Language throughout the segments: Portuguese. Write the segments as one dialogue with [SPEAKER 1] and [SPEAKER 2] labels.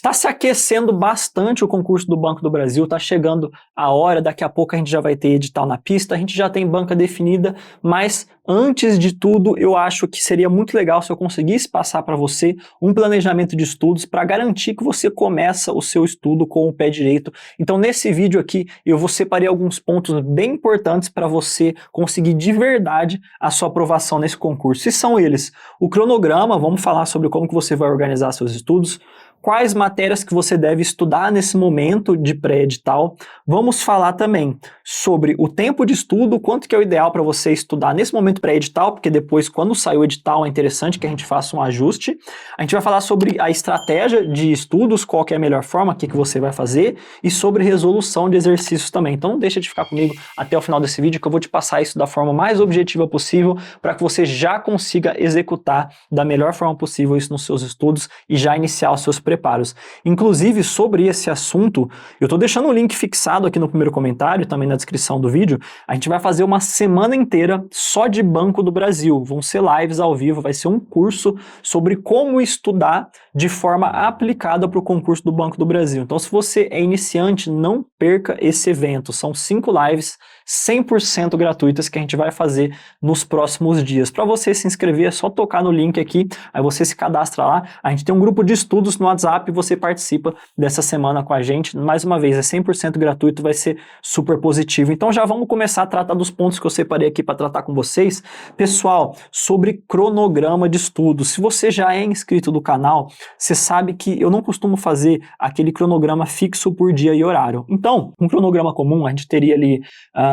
[SPEAKER 1] Tá se aquecendo bastante o concurso do Banco do Brasil, tá chegando a hora, daqui a pouco a gente já vai ter edital na pista, a gente já tem banca definida, mas antes de tudo eu acho que seria muito legal se eu conseguisse passar para você um planejamento de estudos para garantir que você começa o seu estudo com o pé direito. Então nesse vídeo aqui eu vou separar alguns pontos bem importantes para você conseguir de verdade a sua aprovação nesse concurso. E são eles: o cronograma, vamos falar sobre como que você vai organizar seus estudos, quais matérias que você deve estudar nesse momento de pré-edital. Vamos falar também sobre o tempo de estudo, quanto que é o ideal para você estudar nesse momento pré-edital, porque depois, quando sair o edital, é interessante que a gente faça um ajuste. A gente vai falar sobre a estratégia de estudos, qual que é a melhor forma, o que você vai fazer, e sobre resolução de exercícios também. Então não deixa de ficar comigo até o final desse vídeo, que eu vou te passar isso da forma mais objetiva possível, para que você já consiga executar da melhor forma possível isso nos seus estudos e já iniciar os seus preparos. Inclusive, sobre esse assunto, eu estou deixando o link fixado aqui no primeiro comentário e também na descrição do vídeo. A gente vai fazer uma semana inteira só de Banco do Brasil. Vão ser lives ao vivo, vai ser um curso sobre como estudar de forma aplicada para o concurso do Banco do Brasil. Então, se você é iniciante, não perca esse evento. São 5 lives 100% gratuitas que a gente vai fazer nos próximos dias. Para você se inscrever, é só tocar no link aqui, aí você se cadastra lá. A gente tem um grupo de estudos no WhatsApp e você participa dessa semana com a gente. Mais uma vez, é 100% gratuito, vai ser super positivo. Então já vamos começar a tratar dos pontos que eu separei aqui para tratar com vocês. Pessoal, sobre cronograma de estudos. Se você já é inscrito do canal, você sabe que eu não costumo fazer aquele cronograma fixo por dia e horário. Então, um cronograma comum, a gente teria ali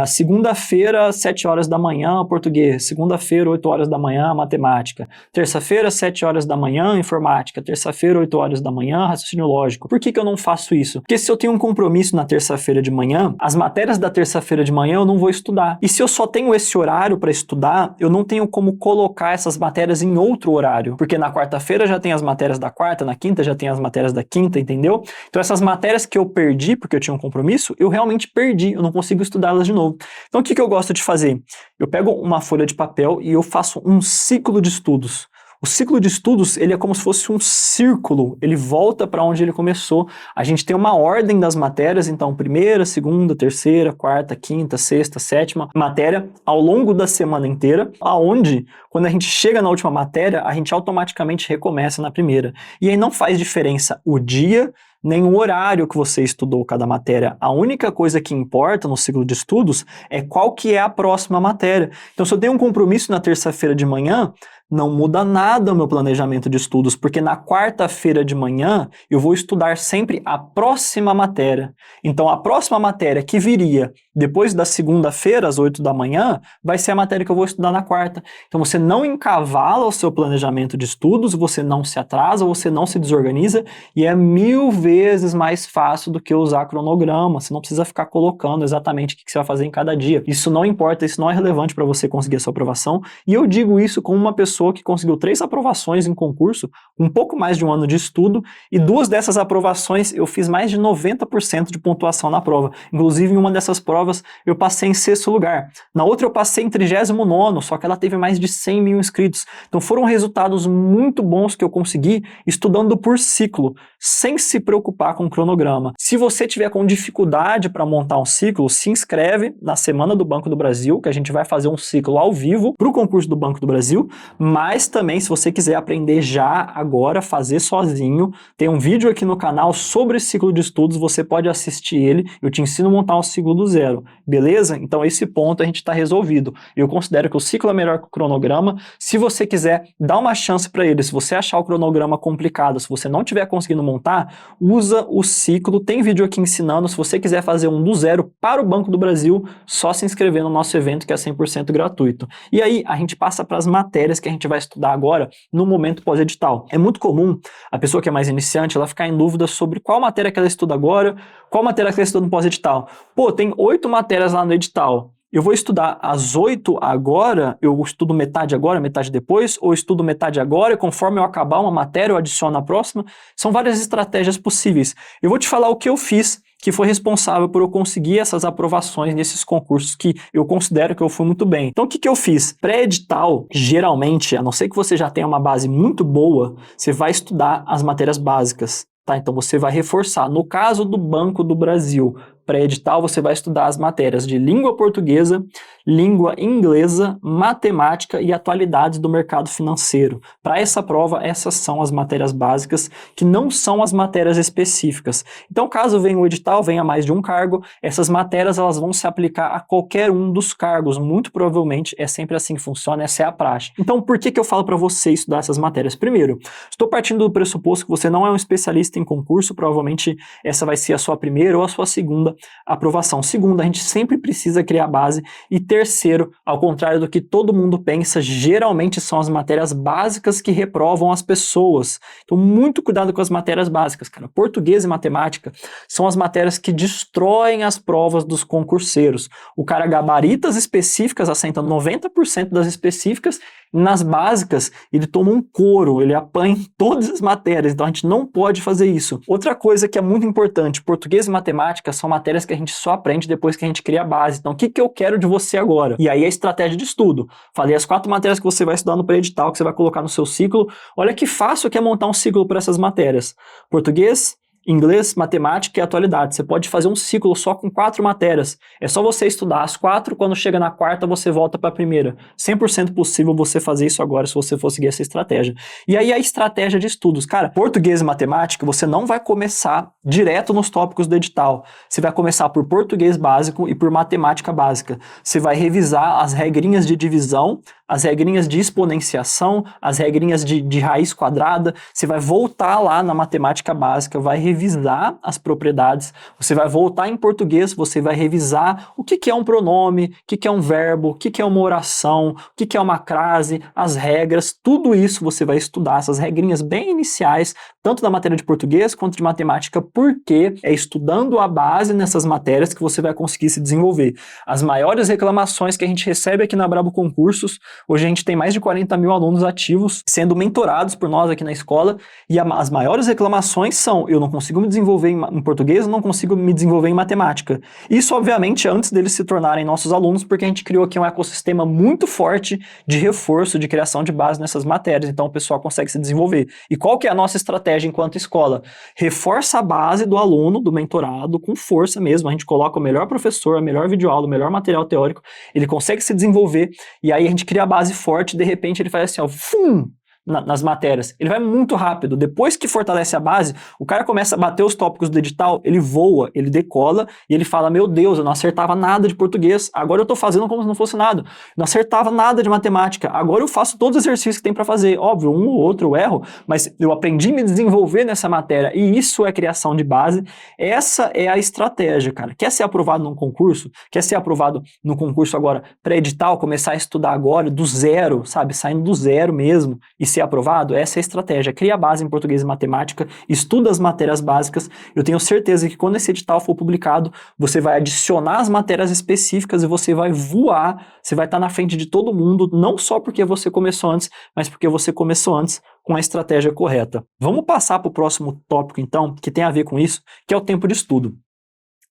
[SPEAKER 1] segunda-feira, 7 horas da manhã, português. Segunda-feira, 8 horas da manhã, matemática. Terça-feira, 7 horas da manhã, informática. Terça-feira, 8 horas da manhã, raciocínio lógico. Por que eu não faço isso? Porque se eu tenho um compromisso na terça-feira de manhã, as matérias da terça-feira de manhã eu não vou estudar. E se eu só tenho esse horário para estudar, eu não tenho como colocar essas matérias em outro horário. Porque na quarta-feira já tem as matérias da quarta, na quinta já tem as matérias da quinta, entendeu? Então essas matérias que eu perdi porque eu tinha um compromisso, eu realmente perdi, eu não consigo estudá-las de novo. Então o que eu gosto de fazer? Eu pego uma folha de papel e eu faço um ciclo de estudos. O ciclo de estudos, ele é como se fosse um círculo, ele volta para onde ele começou. A gente tem uma ordem das matérias, então primeira, segunda, terceira, quarta, quinta, sexta, sétima matéria ao longo da semana inteira, aonde quando a gente chega na última matéria, a gente automaticamente recomeça na primeira. E aí não faz diferença o dia, nem o horário que você estudou cada matéria. A única coisa que importa no ciclo de estudos é qual que é a próxima matéria. Então se eu tenho um compromisso na terça-feira de manhã, não muda nada o meu planejamento de estudos, porque na quarta-feira de manhã eu vou estudar sempre a próxima matéria. Então a próxima matéria que viria depois da segunda-feira, às 8 da manhã, vai ser a matéria que eu vou estudar na quarta. Então você não encavala o seu planejamento de estudos, você não se atrasa, você não se desorganiza, e é 1000 vezes mais fácil do que usar cronograma. Você não precisa ficar colocando exatamente o que você vai fazer em cada dia. Isso não importa, isso não é relevante para você conseguir a sua aprovação, e eu digo isso como uma pessoa que conseguiu 3 aprovações em concurso, um pouco mais de um ano de estudo, e 2 dessas aprovações eu fiz mais de 90% de pontuação na prova. Inclusive, em uma dessas provas eu passei em 6º lugar. Na outra eu passei em 39º, só que ela teve mais de 100 mil inscritos. Então foram resultados muito bons que eu consegui estudando por ciclo, sem se preocupar com o cronograma. Se você tiver com dificuldade para montar um ciclo, se inscreve na Semana do Banco do Brasil, que a gente vai fazer um ciclo ao vivo para o concurso do Banco do Brasil, mas também, se você quiser aprender já, agora, fazer sozinho, tem um vídeo aqui no canal sobre ciclo de estudos, você pode assistir ele, eu te ensino a montar um ciclo do zero, beleza? Então esse ponto a gente está resolvido. Eu considero que o ciclo é melhor que o cronograma. Se você quiser, dá uma chance para ele. Se você achar o cronograma complicado, se você não estiver conseguindo montar, usa o ciclo, tem vídeo aqui ensinando. Se você quiser fazer um do zero para o Banco do Brasil, só se inscrever no nosso evento, que é 100% gratuito. E aí a gente passa para as matérias que a gente vai estudar agora no momento pós-edital. É muito comum a pessoa que é mais iniciante, ela ficar em dúvida sobre qual matéria que ela estuda agora, qual matéria que ela estuda no pós-edital. Pô, tem 8 matérias lá no edital. Eu vou estudar as 8 agora, eu estudo metade agora, metade depois, ou estudo metade agora e conforme eu acabar uma matéria eu adiciono a próxima. São várias estratégias possíveis. Eu vou te falar o que eu fiz, que foi responsável por eu conseguir essas aprovações nesses concursos que eu considero que eu fui muito bem. Então o que eu fiz? Pré-edital, geralmente, a não ser que você já tenha uma base muito boa, você vai estudar as matérias básicas. tá? Então você vai reforçar. No caso do Banco do Brasil, pré-edital, você vai estudar as matérias de língua portuguesa, língua inglesa, matemática e atualidades do mercado financeiro. Para essa prova, essas são as matérias básicas, que não são as matérias específicas. Então, caso venha o edital, venha mais de um cargo, essas matérias elas vão se aplicar a qualquer um dos cargos. Muito provavelmente é sempre assim que funciona, essa é a praxe. Então, por que eu falo para você estudar essas matérias? Primeiro, estou partindo do pressuposto que você não é um especialista em concurso, provavelmente essa vai ser a sua primeira ou a sua segunda aprovação. Segundo, a gente sempre precisa criar base. E terceiro, ao contrário do que todo mundo pensa, geralmente são as matérias básicas que reprovam as pessoas. Então, muito cuidado com as matérias básicas, cara. Português e matemática são as matérias que destroem as provas dos concurseiros. O cara gabarita as específicas, assenta 90% das específicas, nas básicas, ele toma um couro, ele apanha em todas as matérias, então a gente não pode fazer isso. Outra coisa que é muito importante, português e matemática são matérias que a gente só aprende depois que a gente cria a base. Então, o que eu quero de você agora? E aí a estratégia de estudo. Falei as 4 matérias que você vai estudar no pré-edital, que você vai colocar no seu ciclo. Olha que fácil que é montar um ciclo para essas matérias. Português, inglês, matemática e atualidade. Você pode fazer um ciclo só com 4 matérias. É só você estudar as 4, quando chega na quarta você volta para a primeira. 100% possível você fazer isso agora se você for seguir essa estratégia. E aí a estratégia de estudos. Cara, português e matemática você não vai começar direto nos tópicos do edital. Você vai começar por português básico e por matemática básica. Você vai revisar as regrinhas de divisão, as regrinhas de exponenciação, as regrinhas de raiz quadrada. Você vai voltar lá na matemática básica, vai revisar as propriedades, você vai voltar em português, você vai revisar o que é um pronome, o que é um verbo, o que é uma oração, o que é uma crase, as regras, tudo isso você vai estudar, essas regrinhas bem iniciais, tanto da matéria de português quanto de matemática, porque é estudando a base nessas matérias que você vai conseguir se desenvolver. As maiores reclamações que a gente recebe aqui na Brabo Concursos, hoje a gente tem mais de 40 mil alunos ativos sendo mentorados por nós aqui na escola, e as maiores reclamações são: eu não consigo me desenvolver em português, eu não consigo me desenvolver em matemática. Isso, obviamente, antes deles se tornarem nossos alunos, porque a gente criou aqui um ecossistema muito forte de reforço, de criação de base nessas matérias, então o pessoal consegue se desenvolver. E qual que é a nossa estratégia enquanto escola? Reforça a base do aluno, do mentorado, com força mesmo, a gente coloca o melhor professor, a melhor videoaula, o melhor material teórico, ele consegue se desenvolver, e aí a gente cria a base forte, de repente ele faz assim, ó, fum! Nas matérias, ele vai muito rápido. Depois que fortalece a base, o cara começa a bater os tópicos do edital, ele voa, ele decola e ele fala: meu Deus, eu não acertava nada de português, agora eu tô fazendo como se não fosse nada. Eu não acertava nada de matemática, agora eu faço todos os exercícios que tem para fazer. Óbvio, um ou outro eu erro, mas eu aprendi a me desenvolver nessa matéria, e isso é criação de base. Essa é a estratégia, cara. Quer ser aprovado num concurso? Quer ser aprovado no concurso agora pré-edital, começar a estudar agora do zero, sabe? Saindo do zero mesmo e ser aprovado? Essa é a estratégia. Cria a base em português e matemática, estuda as matérias básicas. Eu tenho certeza que quando esse edital for publicado, você vai adicionar as matérias específicas e você vai voar, você vai estar na frente de todo mundo, não só porque você começou antes, mas porque você começou antes com a estratégia correta. Vamos passar para o próximo tópico, então, que tem a ver com isso, que é o tempo de estudo.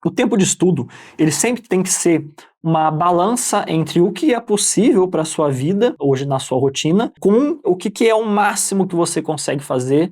[SPEAKER 1] O tempo de estudo, ele sempre tem que ser uma balança entre o que é possível para a sua vida, hoje na sua rotina, com o que é o máximo que você consegue fazer,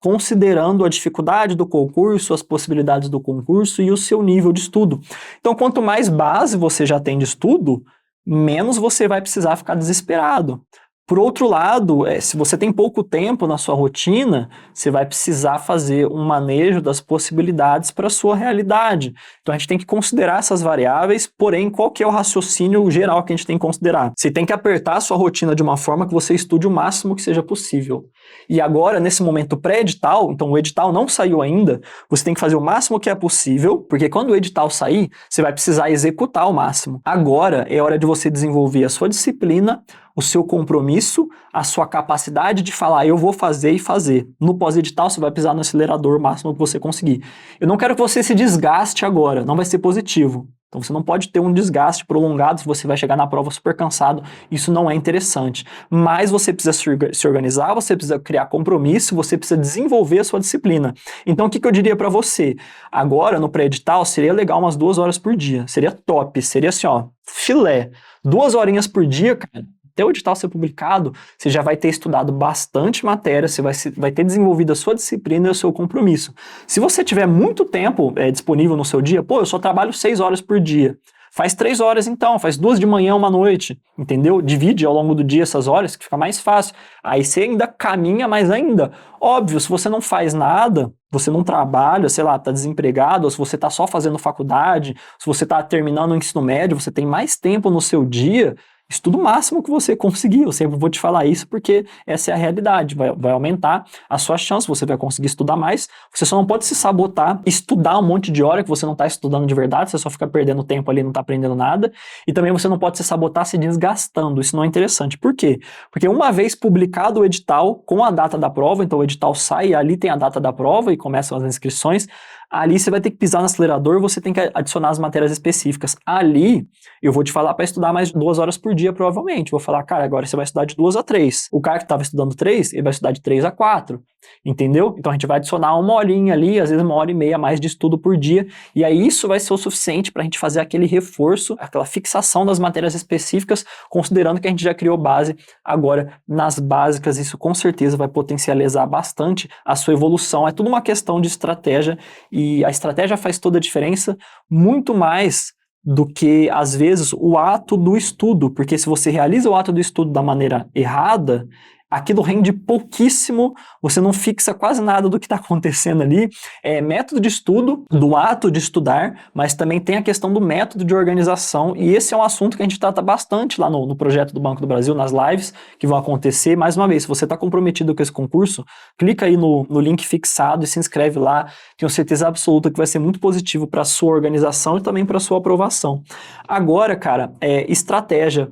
[SPEAKER 1] considerando a dificuldade do concurso, as possibilidades do concurso e o seu nível de estudo. Então, quanto mais base você já tem de estudo, menos você vai precisar ficar desesperado. Por outro lado, se você tem pouco tempo na sua rotina, você vai precisar fazer um manejo das possibilidades para a sua realidade. Então a gente tem que considerar essas variáveis, porém, qual que é o raciocínio geral que a gente tem que considerar? Você tem que apertar a sua rotina de uma forma que você estude o máximo que seja possível. E agora, nesse momento pré-edital, então o edital não saiu ainda, você tem que fazer o máximo que é possível, porque quando o edital sair, você vai precisar executar o máximo. Agora é hora de você desenvolver a sua disciplina, o seu compromisso, a sua capacidade de falar: eu vou fazer e fazer. No pós-edital, você vai pisar no acelerador o máximo que você conseguir. Eu não quero que você se desgaste agora, não vai ser positivo. Então você não pode ter um desgaste prolongado se você vai chegar na prova super cansado, isso não é interessante. Mas você precisa se organizar, você precisa criar compromisso, você precisa desenvolver a sua disciplina. Então o que eu diria para você? Agora, no pré-edital, seria legal umas 2 horas por dia, seria top, seria assim, ó, filé. 2 horinhas por dia, cara, até o edital ser publicado, você já vai ter estudado bastante matéria, você vai ter desenvolvido a sua disciplina e o seu compromisso. Se você tiver muito tempo disponível no seu dia, pô, eu só trabalho 6 horas por dia. Faz 3 horas então, faz 2 de manhã, 1 à noite, entendeu? Divide ao longo do dia essas horas, que fica mais fácil. Aí você ainda caminha mais ainda. Óbvio, se você não faz nada, você não trabalha, sei lá, tá desempregado, ou se você tá só fazendo faculdade, se você tá terminando o ensino médio, você tem mais tempo no seu dia, estuda o máximo que você conseguir. Eu sempre vou te falar isso porque essa é a realidade. Vai aumentar a sua chance, você vai conseguir estudar mais. Você só não pode se sabotar, estudar um monte de hora que você não está estudando de verdade, você só fica perdendo tempo ali, não está aprendendo nada. E também você não pode se sabotar se desgastando. Isso não é interessante. Por quê? Porque uma vez publicado o edital com a data da prova, então o edital sai, ali tem a data da prova e começam as inscrições, ali você vai ter que pisar no acelerador, você tem que adicionar as matérias específicas. Ali, eu vou te falar para estudar mais 2 horas por dia, provavelmente. Vou falar, cara, agora você vai estudar de 2 a 3. O cara que estava estudando 3, ele vai estudar de 3 a 4. Entendeu? Então a gente vai adicionar 1 horinha ali, às vezes 1h30 a mais de estudo por dia. E aí isso vai ser o suficiente para a gente fazer aquele reforço, aquela fixação das matérias específicas, considerando que a gente já criou base agora nas básicas. Isso com certeza vai potencializar bastante a sua evolução. É tudo uma questão de estratégia. E a estratégia faz toda a diferença, muito mais do que, às vezes, o ato do estudo. Porque se você realiza o ato do estudo da maneira errada, aquilo rende pouquíssimo, você não fixa quase nada do que está acontecendo ali. É método de estudo, do ato de estudar, mas também tem a questão do método de organização, e esse é um assunto que a gente trata bastante lá no projeto do Banco do Brasil, nas lives que vão acontecer. Mais uma vez, se você está comprometido com esse concurso, clica aí no link fixado e se inscreve lá. Tenho certeza absoluta que vai ser muito positivo para a sua organização e também para a sua aprovação. Agora, cara, estratégia.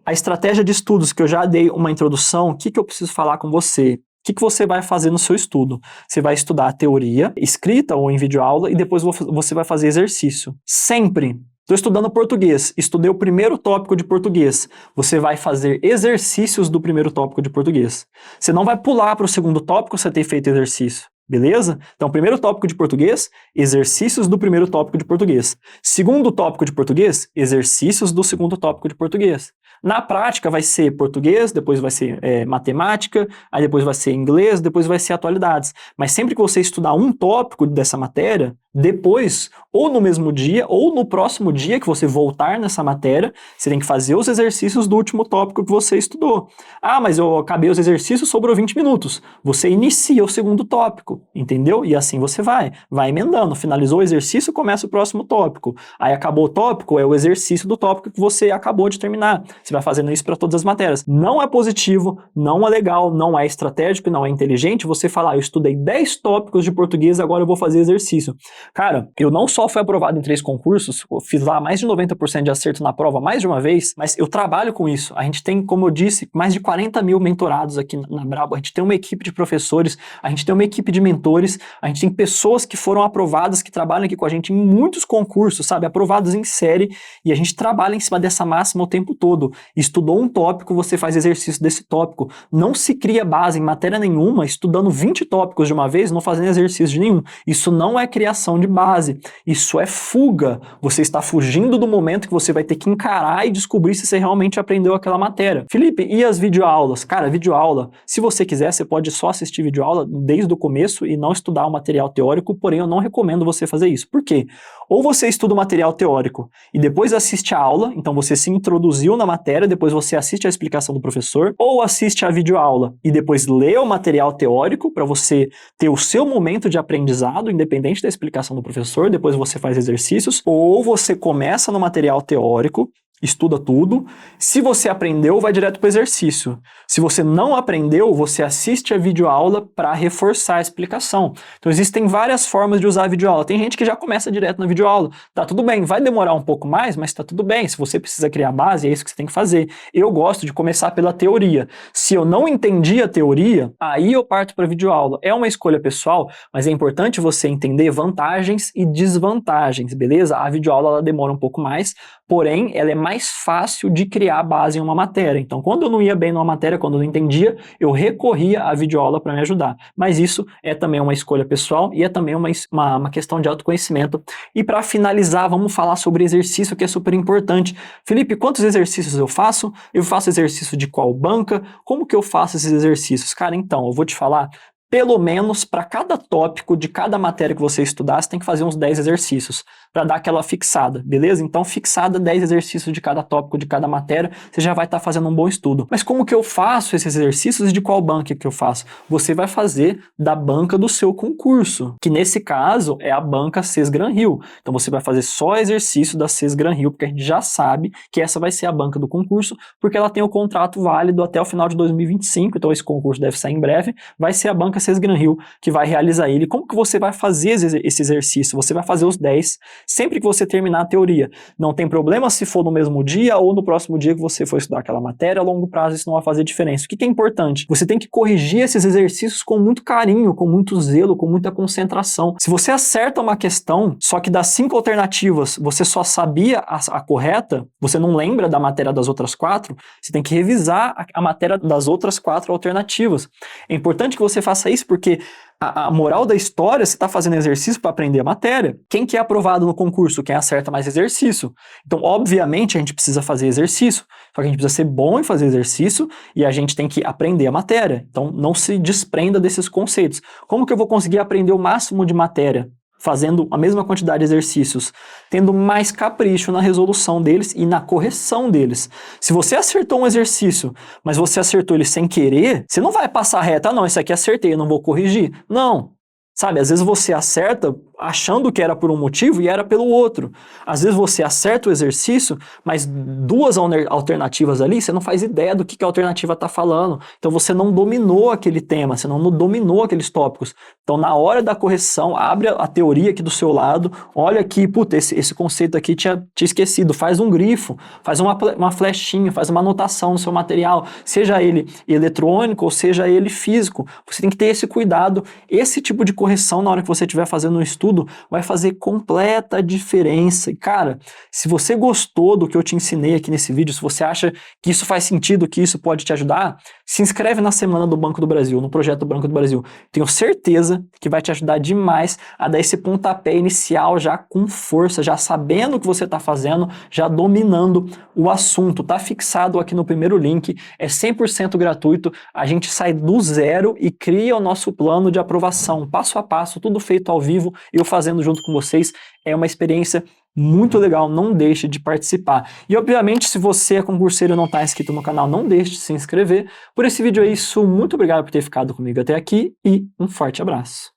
[SPEAKER 1] A estratégia de estudos, que eu já dei uma introdução, o que eu preciso falar com você? O que você vai fazer no seu estudo? Você vai estudar a teoria, escrita ou em videoaula, e depois você vai fazer exercício. Sempre. Estou estudando português, estudei o primeiro tópico de português. Você vai fazer exercícios do primeiro tópico de português. Você não vai pular para o segundo tópico sem ter feito exercício. Beleza? Então, primeiro tópico de português, exercícios do primeiro tópico de português. Segundo tópico de português, exercícios do segundo tópico de português. Na prática vai ser português, depois vai ser matemática, aí depois vai ser inglês, depois vai ser atualidades. Mas sempre que você estudar um tópico dessa matéria, depois, ou no mesmo dia, ou no próximo dia que você voltar nessa matéria, você tem que fazer os exercícios do último tópico que você estudou. Ah, mas eu acabei os exercícios, sobrou 20 minutos. Você inicia o segundo tópico, entendeu? E assim você vai emendando. Finalizou o exercício, começa o próximo tópico. Aí acabou o tópico, é o exercício do tópico que você acabou de terminar. Você vai fazendo isso para todas as matérias. Não é positivo, não é legal, não é estratégico, não é inteligente você falar, eu estudei 10 tópicos de português, agora eu vou fazer exercício. Cara, eu não só fui aprovado em 3 concursos, eu fiz lá mais de 90% de acerto na prova mais de uma vez, mas eu trabalho com isso. A gente tem, como eu disse, mais de 40 mil mentorados aqui na Brabo, a gente tem uma equipe de professores, a gente tem uma equipe de mentores, a gente tem pessoas que foram aprovadas, que trabalham aqui com a gente em muitos concursos, sabe, aprovados em série, e a gente trabalha em cima dessa máxima o tempo todo. Estudou um tópico, você faz exercício desse tópico. Não se cria base em matéria nenhuma, estudando 20 tópicos de uma vez, não fazendo exercício de nenhum. Isso não é criação de base, isso é fuga. Você está fugindo do momento que você vai ter que encarar e descobrir se você realmente aprendeu aquela matéria. Felipe, e as videoaulas? Cara, videoaula, se você quiser, você pode só assistir videoaula desde o começo e não estudar o material teórico, porém eu não recomendo você fazer isso. Por quê? Ou você estuda o material teórico e depois assiste a aula, então você se introduziu na matéria, depois você assiste a explicação do professor, ou assiste a videoaula e depois lê o material teórico para você ter o seu momento de aprendizado, independente da explicação do professor, depois você faz exercícios, ou você começa no material teórico, estuda tudo. Se você aprendeu, vai direto para o exercício. Se você não aprendeu, você assiste a videoaula para reforçar a explicação. Então existem várias formas de usar a videoaula. Tem gente que já começa direto na videoaula. Tá tudo bem, vai demorar um pouco mais, mas tá tudo bem. Se você precisa criar base, é isso que você tem que fazer. Eu gosto de começar pela teoria. Se eu não entendi a teoria, aí eu parto para a videoaula. É uma escolha pessoal, mas é importante você entender vantagens e desvantagens, beleza? A videoaula ela demora um pouco mais, porém ela é mais fácil de criar base em uma matéria. Então, quando eu não ia bem numa matéria, quando eu não entendia, eu recorria à videoaula para me ajudar. Mas isso é também uma escolha pessoal e é também uma questão de autoconhecimento. E para finalizar, vamos falar sobre exercício, que é super importante. Felipe, quantos exercícios eu faço? Eu faço exercício de qual banca? Como que eu faço esses exercícios? Cara, então, eu vou te falar, pelo menos para cada tópico de cada matéria que você estudar, você tem que fazer uns 10 exercícios para dar aquela fixada, beleza? Então, fixada 10 exercícios de cada tópico, de cada matéria, você já vai estar fazendo um bom estudo. Mas como que eu faço esses exercícios e de qual banca que eu faço? Você vai fazer da banca do seu concurso, que nesse caso é a banca Sesgran-Rio. Então, você vai fazer só exercício da Sesgran-Rio, porque a gente já sabe que essa vai ser a banca do concurso, porque ela tem o contrato válido até o final de 2025, então esse concurso deve sair em breve, vai ser a banca Sesgran-Rio que vai realizar ele. Como que você vai fazer esse exercício? Você vai fazer os 10 sempre que você terminar a teoria. Não tem problema se for no mesmo dia ou no próximo dia que você for estudar aquela matéria, a longo prazo isso não vai fazer diferença. O que é importante? Você tem que corrigir esses exercícios com muito carinho, com muito zelo, com muita concentração. Se você acerta uma questão, só que das 5 alternativas você só sabia a correta, você não lembra da matéria das outras 4, você tem que revisar a matéria das outras 4 alternativas. É importante que você faça isso porque a moral da história, você está fazendo exercício para aprender a matéria. Quem que é aprovado no concurso? Quem acerta mais exercício. Então, obviamente, a gente precisa fazer exercício, só que a gente precisa ser bom em fazer exercício e a gente tem que aprender a matéria. Então, não se desprenda desses conceitos. Como que eu vou conseguir aprender o máximo de matéria? Fazendo a mesma quantidade de exercícios, tendo mais capricho na resolução deles e na correção deles. Se você acertou um exercício, mas você acertou ele sem querer, você não vai passar reto, não, esse aqui acertei, eu não vou corrigir. Não. Sabe, às vezes você acerta achando que era por um motivo e era pelo outro. Às vezes você acerta o exercício, mas 2 alternativas ali, você não faz ideia do que a alternativa está falando. Então você não dominou aquele tema, você não dominou aqueles tópicos. Então na hora da correção, abre a teoria aqui do seu lado, olha aqui, puta, esse conceito aqui tinha esquecido, faz um grifo, faz uma flechinha, faz uma anotação no seu material, seja ele eletrônico ou seja ele físico. Você tem que ter esse cuidado, esse tipo de correção na hora que você estiver fazendo um estudo vai fazer completa diferença. E cara, se você gostou do que eu te ensinei aqui nesse vídeo, se você acha que isso faz sentido, que isso pode te ajudar, se inscreve na Semana do Banco do Brasil, no projeto do Banco do Brasil. Tenho certeza que vai te ajudar demais a dar esse pontapé inicial já com força, já sabendo o que você está fazendo, já dominando o assunto. Tá fixado aqui no primeiro link, é 100% gratuito, a gente sai do zero e cria o nosso plano de aprovação, passo a passo, tudo feito ao vivo, eu fazendo junto com vocês. É uma experiência muito legal, não deixe de participar. E obviamente, se você é concurseiro e não está inscrito no canal, não deixe de se inscrever. Por esse vídeo é isso, muito obrigado por ter ficado comigo até aqui e um forte abraço.